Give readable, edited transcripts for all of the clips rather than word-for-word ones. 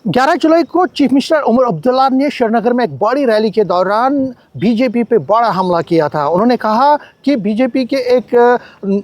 11 जुलाई को chief minister Omar Abdullah ने श्रीनगर में एक बड़ी रैली के दौरान बीजेपी पे बड़ा हमला किया था। उन्होंने कहा कि बीजेपी के एक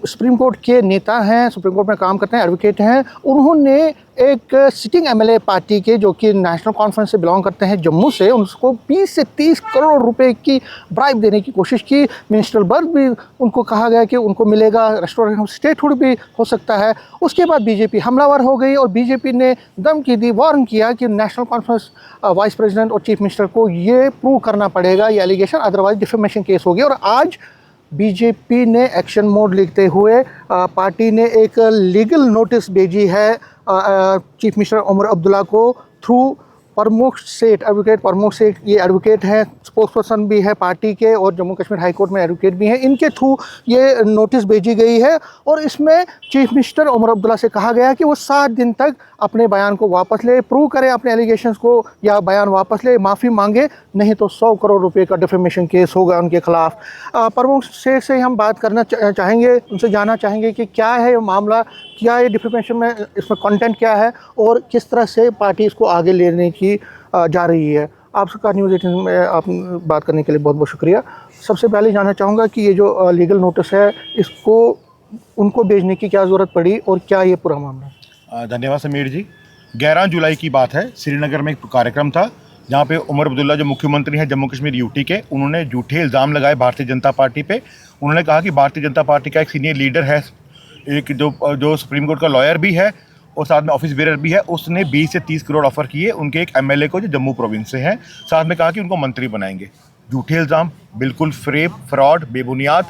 सुप्रीम कोर्ट के नेता हैं, सुप्रीम कोर्ट में काम करते हैं, एडवोकेट हैं, उन्होंने एक सिटिंग एमएलए पार्टी के जो कि नेशनल कॉन्फ्रेंस से बिलोंग करते हैं जम्मू से, उनको 20 से 30 करोड़ रुपए की ब्राइब देने की कोशिश की। मिनिस्टर बर्ग भी उनको कहा गया कि उनको मिलेगा, रेस्टोरेंट स्टेटहुड भी हो सकता है। उसके बाद बीजेपी हमलावर हो गई और बीजेपी ने धमकी दी, वार्न किया कि नेशनल कॉन्फ्रेंस वाइस प्रेसिडेंट और चीफ मिनिस्टर को ये प्रूव करना पड़ेगा ये एलिगेशन, अदरवाइज डिफेमेशन केस होगी। और आज बीजेपी ने एक्शन मोड लिखते हुए पार्टी ने एक लीगल नोटिस भेजी है चीफ मिनिस्टर उमर अब्दुल्ला को थ्रू प्रमुख सेठ, एडवोकेट प्रमुख सेठ, ये एडवोकेट हैं, स्पोक्स पर्सन भी है पार्टी के और जम्मू कश्मीर हाई कोर्ट में एडवोकेट भी हैं। इनके थ्रू ये नोटिस भेजी गई है और इसमें चीफ मिनिस्टर उमर अब्दुल्ला से कहा गया कि वो 7 दिन तक अपने बयान को वापस ले, प्रूव करे अपने एलिगेशंस को या बयान वापस ले, माफ़ी मांगे, नहीं तो 100 करोड़ रुपए का डिफेमेशन केस होगा उनके खिलाफ। प्रमुख सेठ से हम बात करना चाहेंगे, उनसे जानना चाहेंगे कि क्या है ये मामला, क्या ये डिफेमेशन में इसमें कंटेंट क्या है और किस तरह से पार्टी इसको आगे लेने की जा रही है। आपका न्यूज़ 18 में आप बात करने के लिए बहुत बहुत शुक्रिया। सबसे पहले जानना चाहूँगा कि ये जो लीगल नोटिस है इसको उनको भेजने की क्या ज़रूरत पड़ी और क्या ये पूरा मामला है? धन्यवाद समीर जी। 11 जुलाई की बात है, श्रीनगर में एक कार्यक्रम था जहाँ पे उमर अब्दुल्ला जो मुख्यमंत्री हैं जम्मू कश्मीर यूटी के, उन्होंने झूठे इल्ज़ाम लगाए भारतीय जनता पार्टी पे। उन्होंने कहा कि भारतीय जनता पार्टी का एक सीनियर लीडर है, एक जो सुप्रीम कोर्ट का लॉयर भी है और साथ में ऑफिस बेरर भी है, उसने 20 से 30 करोड़ ऑफर किए उनके एक एमएलए को जो जम्मू प्रोविंस से हैं। साथ में कहा कि उनको मंत्री बनाएंगे। झूठे इल्ज़ाम, बिल्कुल फ्रेब, फ्रॉड, बेबुनियाद।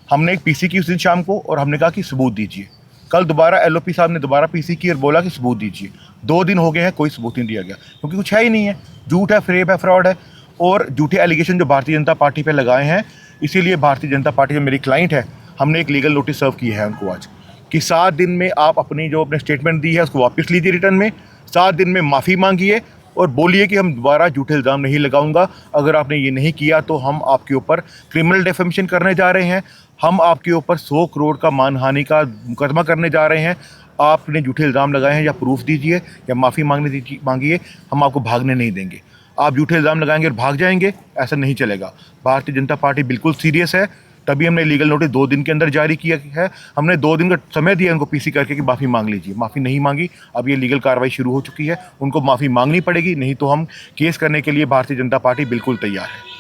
हमने एक पीसी की उस दिन शाम को और हमने कहा कि सबूत दीजिए। कल दोबारा एलओपी साहब ने दोबारा पीसी की और बोला कि सबूत दीजिए। 2 दिन हो गए हैं, कोई सबूत नहीं दिया गया क्योंकि कुछ है ही नहीं है। झूठ है, फ्रेब है, फ्रॉड है और झूठे एलिगेशन जो भारतीय जनता पार्टी पे लगाए हैं। इसीलिए भारतीय जनता पार्टी जो मेरी क्लाइंट है, हमने एक लीगल नोटिस सर्व की है उनको आज कि 7 दिन में आप अपनी जो अपने स्टेटमेंट दी है उसको वापस लीजिए रिटर्न में, 7 दिन में माफ़ी मांगिए और बोलिए कि हम दोबारा झूठे इल्ज़ाम नहीं लगाऊंगा। अगर आपने ये नहीं किया तो हम आपके ऊपर क्रिमिनल डिफेमेशन करने जा रहे हैं, हम आपके ऊपर 100 करोड़ का मानहानि का मुकदमा करने जा रहे हैं। आपने झूठे इल्ज़ाम लगाए हैं, या प्रूफ दीजिए या माफ़ी मांगिए, हम आपको भागने नहीं देंगे। आप झूठे इल्ज़ाम लगाएंगे और भाग जाएंगे, ऐसा नहीं चलेगा। भारतीय जनता पार्टी बिल्कुल सीरियस है, तभी हमने लीगल नोटिस 2 दिन के अंदर जारी किया है। हमने 2 दिन का समय दिया उनको पीसी करके कि माफ़ी मांग लीजिए। माफ़ी नहीं मांगी, अब ये लीगल कार्रवाई शुरू हो चुकी है। उनको माफ़ी मांगनी पड़ेगी, नहीं तो हम केस करने के लिए भारतीय जनता पार्टी बिल्कुल तैयार है।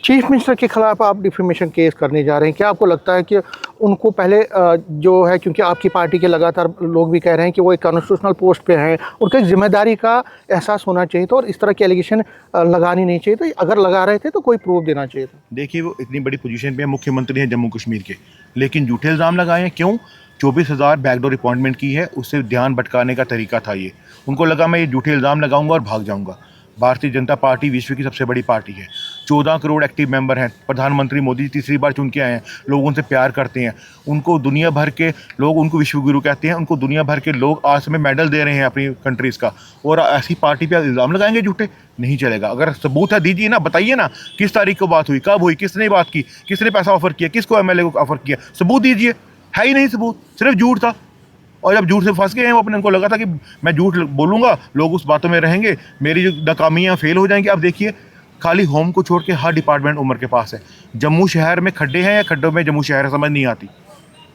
चीफ मिनिस्टर के खिलाफ आप डिफेमेशन केस करने जा रहे हैं, क्या आपको लगता है कि उनको पहले जो है, क्योंकि आपकी पार्टी के लगातार लोग भी कह रहे हैं कि वो एक कॉन्स्टिट्यूशनल पोस्ट पे हैं, उनको एक जिम्मेदारी का एहसास होना चाहिए था और इस तरह की एलिगेशन लगानी नहीं चाहिए थी। अगर लगा रहे थे तो कोई प्रूफ देना चाहिए था। देखिए, वो इतनी बड़ी पोजीशन पे मुख्यमंत्री हैं जम्मू कश्मीर के, लेकिन झूठे इल्ज़ाम लगाए हैं। क्यों? 24,000 बैकडोर अपॉइंटमेंट की है, उससे ध्यान भटकाने का तरीका था ये। उनको लगा मैं ये झूठे इल्ज़ाम लगाऊंगा और भाग जाऊंगा। भारतीय जनता पार्टी विश्व की सबसे बड़ी पार्टी है, 14 करोड़ एक्टिव मेंबर हैं। प्रधानमंत्री मोदी जी तीसरी बार चुन के आए हैं, लोग उनसे प्यार करते हैं, उनको दुनिया भर के लोग उनको विश्व गुरु कहते हैं, उनको दुनिया भर के लोग आज समय मेडल दे रहे हैं अपनी कंट्रीज़ का। और ऐसी पार्टी पे इल्ज़ाम लगाएंगे झूठे? नहीं चलेगा। अगर सबूत है दीजिए ना, बताइए ना किस तारीख को बात हुई, कब हुई, किसने बात की, किसने पैसा ऑफर किया, किसको एमएलए को ऑफर किया, सबूत दीजिए। है ही नहीं सबूत, सिर्फ झूठ था। और जब झूठ से फंस गए हैं वो, अपने उनको लगा था कि मैं झूठ बोलूँगा, लोग उस बातों में रहेंगे, मेरी जो नाकामियाँ फेल हो जाएंगी। अब देखिए, खाली होम को छोड़ के हर डिपार्टमेंट उमर के पास है। जम्मू शहर में खड्डे हैं या खड्डों में जम्मू शहर है, समझ नहीं आती।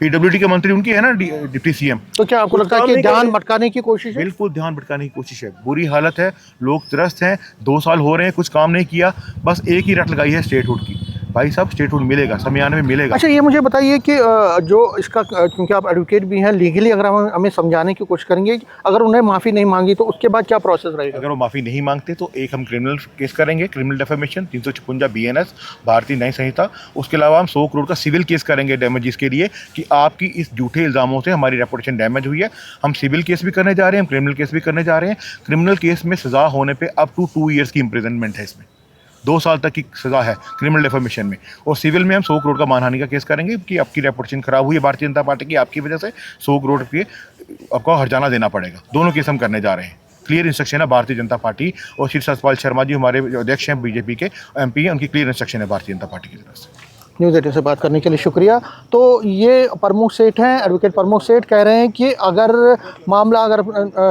पीडब्ल्यूडी के मंत्री उनकी है ना, डिप्टी सीएम। तो क्या आपको लगता है कि ध्यान भटकाने की कोशिश है? बिल्कुल ध्यान भटकाने की कोशिश है। बुरी हालत है, लोग त्रस्त हैं। 2 साल हो रहे हैं, कुछ काम नहीं किया, बस एक ही रट लगाई है स्टेटहुड की। भाई साहब, स्टेटहुड मिलेगा, समय आने में मिलेगा। अच्छा, ये मुझे बताइए कि जो इसका, क्योंकि आप एडवोकेट भी हैं, लीगली अगर हम हमें समझाने की कोशिश करेंगे, अगर उन्हें माफ़ी नहीं मांगी तो उसके बाद क्या प्रोसेस रहेगा? अगर वो माफ़ी नहीं मांगते तो एक हम क्रिमिनल केस करेंगे, क्रिमिनल डिफेमेशन 356 बीएनएस भारतीय न्याय संहिता। उसके अलावा हम 100 करोड़ का सिविल केस करेंगे डैमेजेस के लिए कि आपकी इस झूठे इल्ज़ामों से हमारी रेपुटेशन डैमेज हुई है। हम सिविल केस भी करने जा रहे हैं, हम क्रिमिनल केस भी करने जा रहे हैं। क्रिमिनल केस में सज़ा होने पर अप टू 2 ईयर्स की इम्प्रिजनमेंट है, इसमें 2 साल तक की सज़ा है क्रिमिनल डिफेमेशन में। और सिविल में हम 100 करोड़ का मानहानि का केस करेंगे कि आपकी रेपुटेशन खराब हुई है भारतीय जनता पार्टी की, आपकी वजह से 100 करोड़ रुपये आपको हर्जाना देना पड़ेगा। दोनों केस हम करने जा रहे हैं। क्लियर इंस्ट्रक्शन है भारतीय जनता पार्टी और श्री सतपाल शर्मा जी हमारे अध्यक्ष हैं बीजेपी के, एमपी हैं, उनकी क्लियर इंस्ट्रक्शन है भारतीय जनता पार्टी की तरफ से। न्यूज़ 18 से बात करने के लिए शुक्रिया। तो ये प्रमुख सेठ हैं, एडवोकेट प्रमुख सेठ कह रहे हैं कि अगर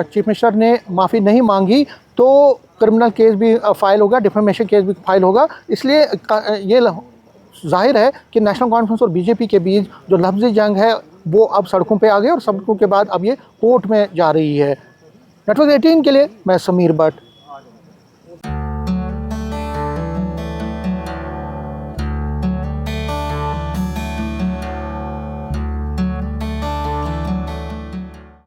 चीफ मिनिस्टर ने माफ़ी नहीं मांगी तो क्रिमिनल केस भी फाइल होगा, डिफेमेशन केस भी फाइल होगा। इसलिए ये जाहिर है कि नेशनल कॉन्फ्रेंस और बीजेपी के बीच जो लफ्ज़ी जंग है वो अब सड़कों पे आ गई और सड़कों के बाद अब ये कोर्ट में जा रही है। नेटवर्क 18 के लिए मैं समीर भट्ट।